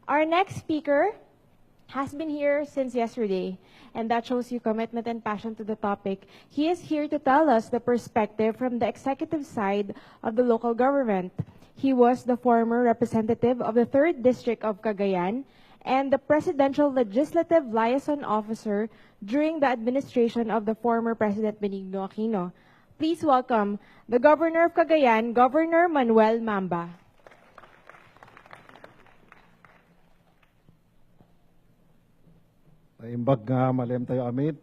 Our next speaker has been here since yesterday, and that shows you commitment and passion to the topic. He is here to tell us the perspective from the executive side of the local government. He was the former representative of the 3rd District of Cagayan and the Presidential Legislative Liaison Officer during the administration of the former President Benigno Aquino. Please welcome the Governor of Cagayan, Governor Manuel Mamba. Naimbag nga malim tayo amin.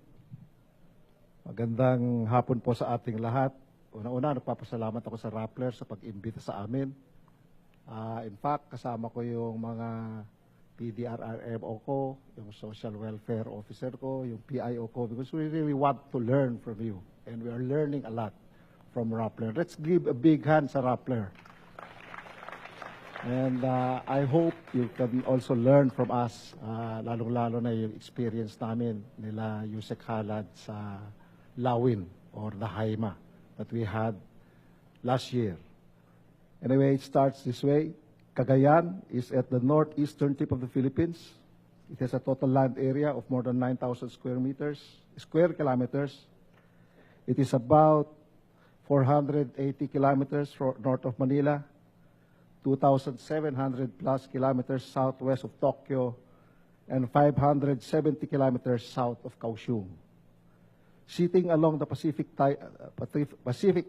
Magandang hapon po sa ating lahat. Una-una, nagpapasalamat ako sa Rappler sa pag-imbita sa amin. In fact, kasama ko yung mga PDRRMO ko, yung Social Welfare Officer ko, yung PIO ko, because we really want to learn from you. And we are learning a lot from Rappler. Let's give a big hand sa Rappler. And I hope you can also learn from us, lalong-lalo na yung experience namin nila Yusek Halad sa Lawin or the Haima that we had last year. Anyway, it starts this way. Cagayan is at the northeastern tip of the Philippines. It has a total land area of more than 9,000 square kilometers. It is about 480 kilometers north of Manila, 2,700 plus kilometers southwest of Tokyo, and 570 kilometers south of Kaohsiung. Sitting along the Pacific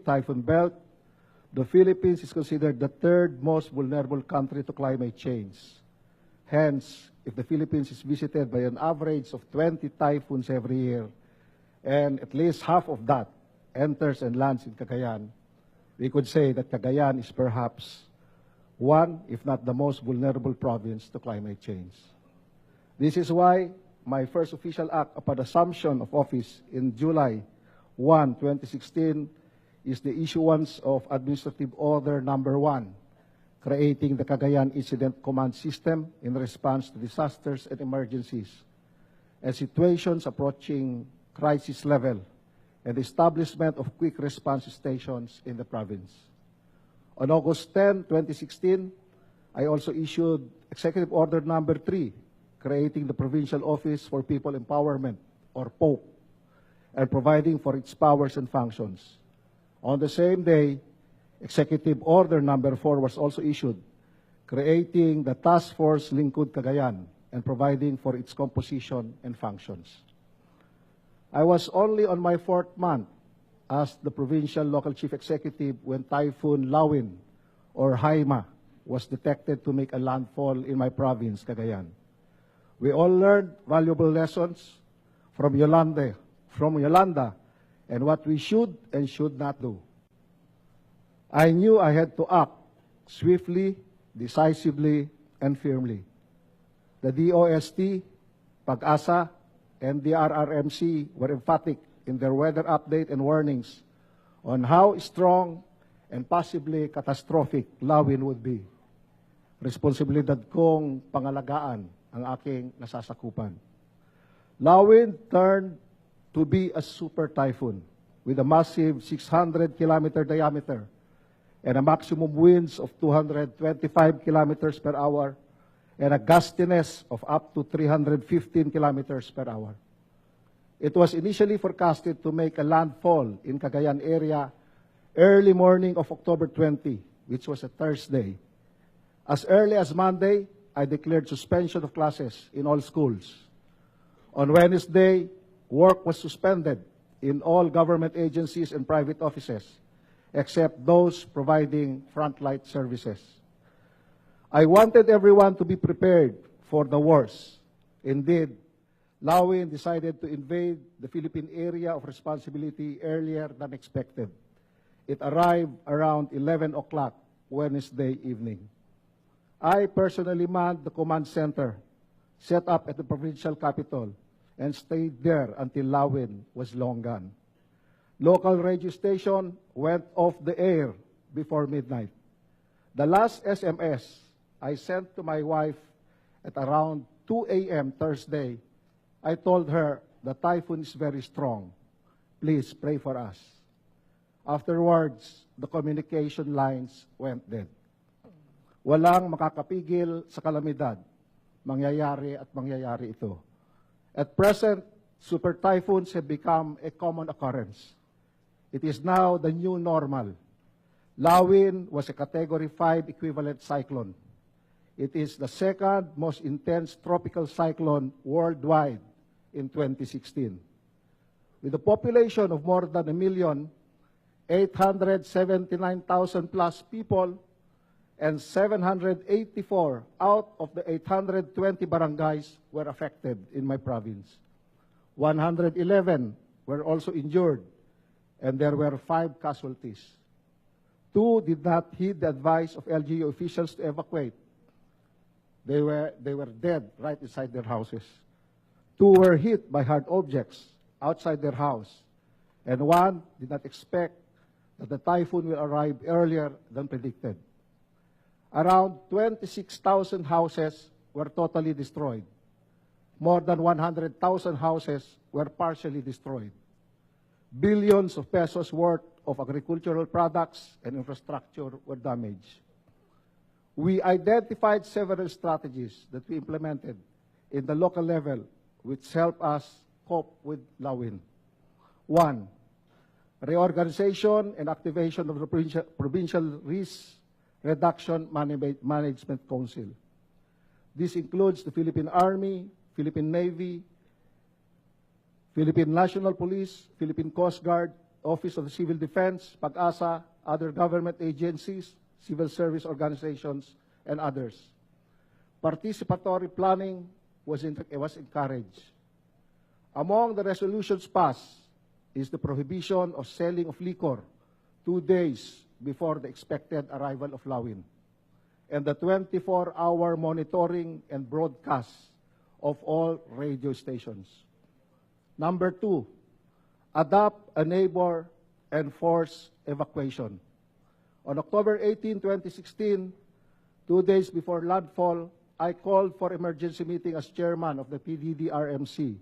Typhoon Belt, the Philippines is considered the 3rd most vulnerable country to climate change. Hence, if the Philippines is visited by an average of 20 typhoons every year, and at least half of that enters and lands in Cagayan, we could say that Cagayan is perhaps one, if not the most vulnerable province to climate change. This is why my first official act upon assumption of office in July 1, 2016 is the issuance of Administrative Order Number 1, creating the Cagayan Incident Command System in response to disasters and emergencies and situations approaching crisis level, and the establishment of quick response stations in the province. On August 10, 2016, I also issued Executive Order Number 3, creating the Provincial Office for People Empowerment, or POPE, and providing for its powers and functions. On the same day, Executive Order Number 4 was also issued, creating the Task Force Lingkod Cagayan and providing for its composition and functions. I was only on my 4th month as the Provincial Local Chief Executive when Typhoon Lawin, or Haima, was detected to make a landfall in my province, Cagayan. We all learned valuable lessons from Yolanda, and what we should and should not do. I knew I had to act swiftly, decisively, and firmly. The DOST, Pag-asa, and the RRMC were emphatic in their weather update and warnings on how strong and possibly catastrophic Lawin would be. Responsibilidad kong pangalagaan ang aking nasasakupan. Lawin turned to be a super typhoon with a massive 600-kilometer diameter and a maximum winds of 225 kilometers per hour and a gustiness of up to 315 kilometers per hour. It was initially forecasted to make a landfall in Cagayan area early morning of October 20, which was a Thursday. As early as Monday, I declared suspension of classes in all schools. On Wednesday, work was suspended in all government agencies and private offices, except those providing frontline services. I wanted everyone to be prepared for the worst. Indeed, Lawin decided to invade the Philippine area of responsibility earlier than expected. It arrived around 11 o'clock Wednesday evening. I personally manned the command center set up at the provincial capital and stayed there until Lawin was long gone. Local radio station went off the air before midnight. The last SMS I sent to my wife at around 2 a.m. Thursday, I told her the typhoon is very strong. Please pray for us. Afterwards, the communication lines went dead. Walang makakapigil sa kalamidad. mangyayari ito. At present, super typhoons have become a common occurrence. It is now the new normal. Lawin was a Category 5 equivalent cyclone. It is the second most intense tropical cyclone worldwide in 2016. With a population of more than 1,879,000 plus people, and 784 out of the 820 barangays were affected in my province. 111 were also injured, and there were 5 casualties. 2 did not heed the advice of LGU officials to evacuate. They were dead right inside their houses. 2 were hit by hard objects outside their house, and 1 did not expect that the typhoon will arrive earlier than predicted. Around 26,000 houses were totally destroyed. More than 100,000 houses were partially destroyed. Billions of pesos worth of agricultural products and infrastructure were damaged. We identified several strategies that we implemented in the local level which help us cope with Lawin. 1, reorganization and activation of the Provincial Risk Reduction Management Council. This includes the Philippine Army, Philippine Navy, Philippine National Police, Philippine Coast Guard, Office of the Civil Defense, PAG-ASA, other government agencies, civil service organizations, and others. Participatory planning was encouraged. Among the resolutions passed is the prohibition of selling of liquor 2 days before the expected arrival of Lawin, and the 24-hour monitoring and broadcast of all radio stations. Number 2, adopt a neighbor and force evacuation. On October 18, 2016, 2 days before landfall, I called for emergency meeting as chairman of the PDD-RMC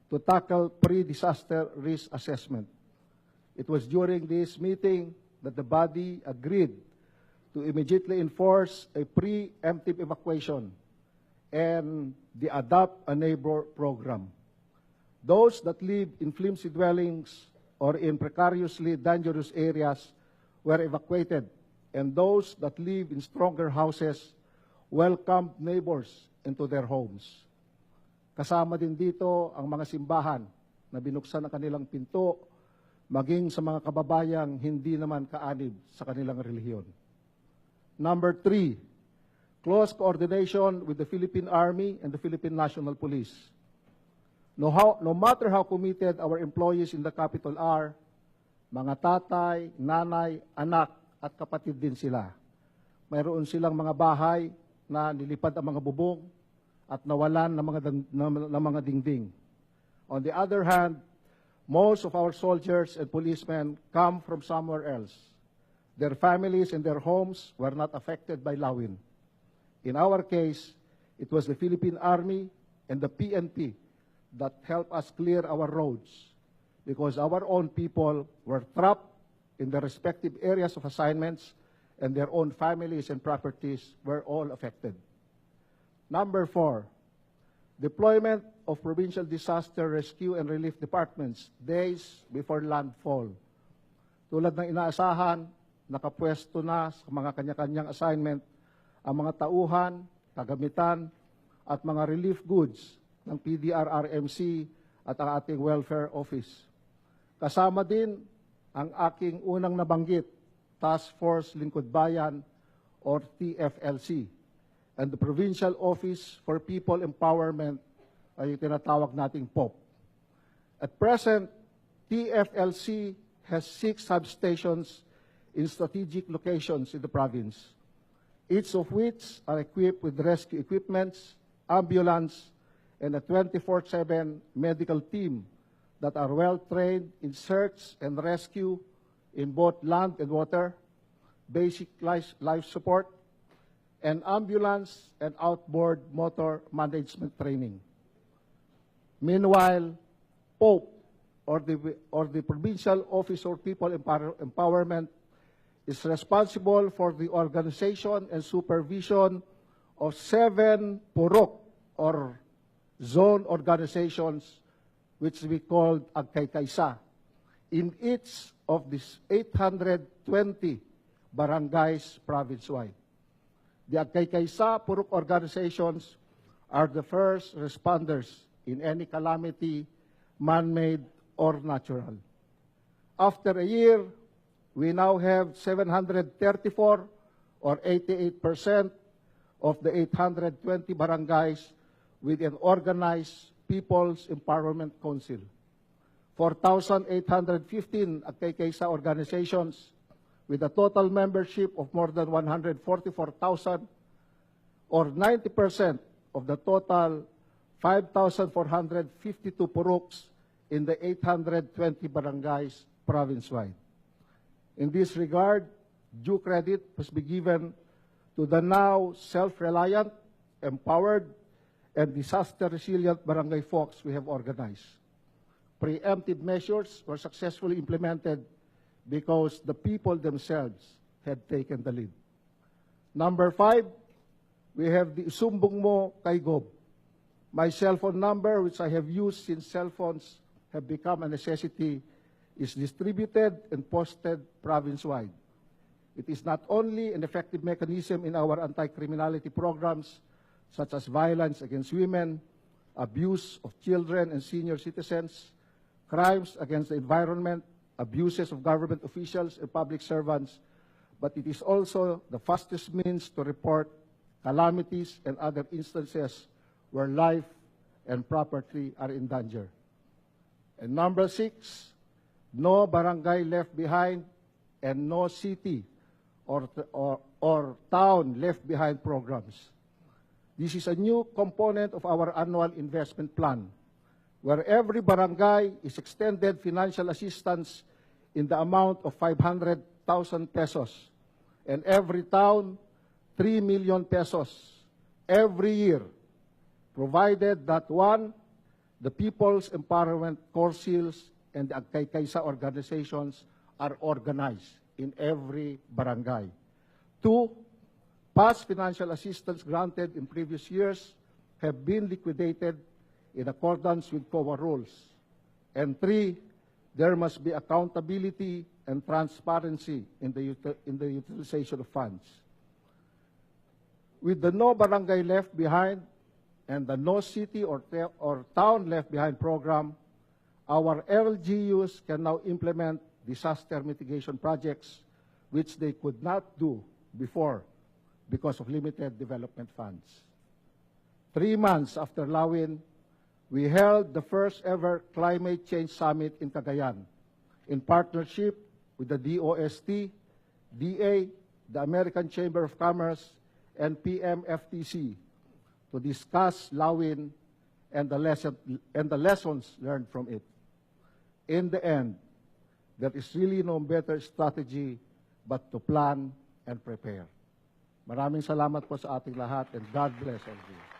to tackle pre-disaster risk assessment. It was during this meeting that the body agreed to immediately enforce a preemptive evacuation and the Adopt a Neighbor program. Those that live in flimsy dwellings or in precariously dangerous areas were evacuated, and those that live in stronger houses welcomed neighbors into their homes. Kasama din dito ang mga simbahan na binuksan ang kanilang pinto, maging sa mga kababayang hindi naman kaanib sa kanilang relihiyon. Number 3, close coordination with the Philippine Army and the Philippine National Police. No matter how committed our employees in the capital are, mga tatay, nanay, anak, at kapatid din sila. Mayroon silang mga bahay na nilipad ang mga bubong at nawalan ng mga dingding. On the other hand, most of our soldiers and policemen come from somewhere else. Their families and their homes were not affected by Lawin. In our case, it was the Philippine Army and the PNP that helped us clear our roads because our own people were trapped in their respective areas of assignments and their own families and properties were all affected. Number 4, deployment of provincial disaster rescue and relief departments days before landfall. Tulad ng inaasahan, nakapwesto na sa mga kanya-kanyang assignment ang mga tauhan, kagamitan, at mga relief goods ng PDR-RMC at ang ating Welfare Office. Kasama din ang aking unang nabanggit, Task Force Lingkod Bayan or TFLC, and the Provincial Office for People Empowerment ay tinatawag nating POP. At present, TFLC has 6 substations in strategic locations in the province, each of which are equipped with rescue equipments, ambulance, and a 24/7 medical team that are well-trained in search and rescue in both land and water, basic life support, and ambulance and outboard motor management training. Meanwhile, POPE, or the Provincial Office for People Empowerment, is responsible for the organization and supervision of 7 purok or zone organizations, which we called Agkay-Kaysa, in each of these 820 barangays province-wide. The Agkay-Kaysa Purok organizations are the first responders in any calamity, man-made or natural. After a year, we now have 734 or 88% of the 820 barangays with an organized People's Empowerment Council. 4,815 Agkay-Kaysa organizations with a total membership of more than 144,000 or 90% of the total 5,452 puruks in the 820 barangays province-wide. In this regard, due credit must be given to the now self-reliant, empowered, and disaster-resilient barangay folks we have organized. Preemptive measures were successfully implemented because the people themselves had taken the lead. Number 5, we have the Isumbong Mo Kay Gob. My cell phone number, which I have used since cell phones have become a necessity, is distributed and posted province-wide. It is not only an effective mechanism in our anti-criminality programs, such as violence against women, abuse of children and senior citizens, crimes against the environment, abuses of government officials and public servants, but it is also the fastest means to report calamities and other instances where life and property are in danger. And number 6, no barangay left behind and no city or town left behind programs. This is a new component of our annual investment plan, where every barangay is extended financial assistance in the amount of 500,000 pesos, and every town 3 million pesos every year, provided that 1, the People's Empowerment Councils and the Agkay-Kaysa organizations are organized in every barangay. 2, past financial assistance granted in previous years have been liquidated in accordance with COA rules. And 3, there must be accountability and transparency in the utilization of funds. With the No Barangay Left Behind and the No City or Town Left Behind program, our LGUs can now implement disaster mitigation projects which they could not do before because of limited development funds. 3 months after Lawin, we held the first ever Climate Change Summit in Cagayan in partnership with the DOST, DA, the American Chamber of Commerce, and PMFTC to discuss Lawin and the lessons learned from it. In the end, there is really no better strategy but to plan and prepare. Maraming salamat po sa ating lahat, and God bless all of you.